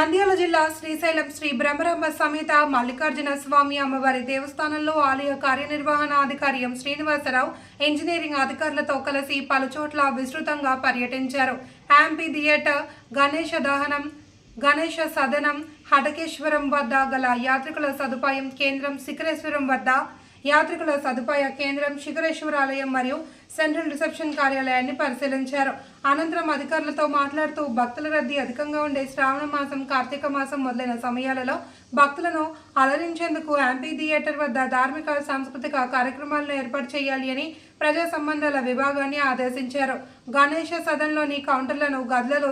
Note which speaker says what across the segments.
Speaker 1: నంద్యాల జిల్లా శ్రీశైలం శ్రీ బ్రహ్మరమ్మ సమేత మల్లికార్జున స్వామి అమ్మవారి దేవస్థానంలో ఆలయ కార్యనిర్వహణాధికారి ఎం శ్రీనివాసరావు ఇంజనీరింగ్ అధికారులతో కలిసి పలుచోట్ల విస్తృతంగా పర్యటించారు. యాంపీ థియేటర్, గణేష దహనం, గణేష సదనం, హటకేశ్వరం వద్ద గల యాత్రికుల సదుపాయం కేంద్రం, శిఖరేశ్వరం వద్ద యాత్రికుల సదుపాయ కేంద్రం, శిఖరేశ్వర ఆలయం మరియు సెంట్రల్ రిసెప్షన్ కార్యాలయాన్ని పరిశీలించారు. అనంతరం అధికారులతో మాట్లాడుతూ భక్తుల రద్దీ అధికంగా ఉండే శ్రావణ మాసం, కార్తీక మాసం మొదలైన సమయాలలో భక్తులను అలరించేందుకు యాంపీ థియేటర్ వద్ద ధార్మిక, సాంస్కృతిక కార్యక్రమాలను ఏర్పాటు చేయాలి అని ప్రజా సంబంధాల విభాగాన్ని ఆదేశించారు. గణేష సదన్లోని కౌంటర్లను, గదులలో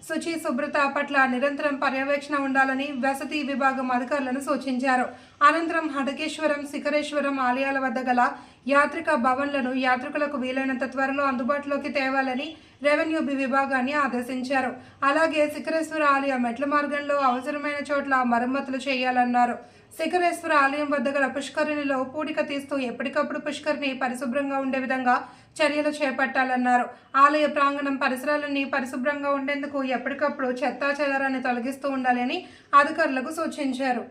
Speaker 1: శుచి శుభ్రత పట్ల నిరంతరం పర్యవేక్షణ ఉండాలని వసతి విభాగం అధికారులను సూచించారు. అనంతరం హటకేశ్వరం, శిఖరేశ్వరం ఆలయాల వద్ద గల యాత్రిక భవన్లను యాత్రికులకు వీలైనంత త్వరలో అందుబాటులోకి తేవాలని రెవెన్యూ విభాగాన్ని ఆదేశించారు. అలాగే శిఖరేశ్వర ఆలయ మెట్ల మార్గంలో అవసరమైన చోట్ల మరమ్మతులు చేయాలన్నారు. శిఖరేశ్వర ఆలయం వద్ద గల పుష్కరిణిలో పూడిక తీస్తూ ఎప్పటికప్పుడు పుష్కరిణి పరిశుభ్రంగా ఉండే విధంగా చర్యలు చేపట్టాలన్నారు. ఆలయ ప్రాంగణం పరిసరాలన్నీ పరిశుభ్రంగా ఉండేందుకు ఎప్పటికప్పుడు చెత్తా చెదారాన్ని తొలగిస్తూ ఉండాలని అధికారులకు సూచించారు.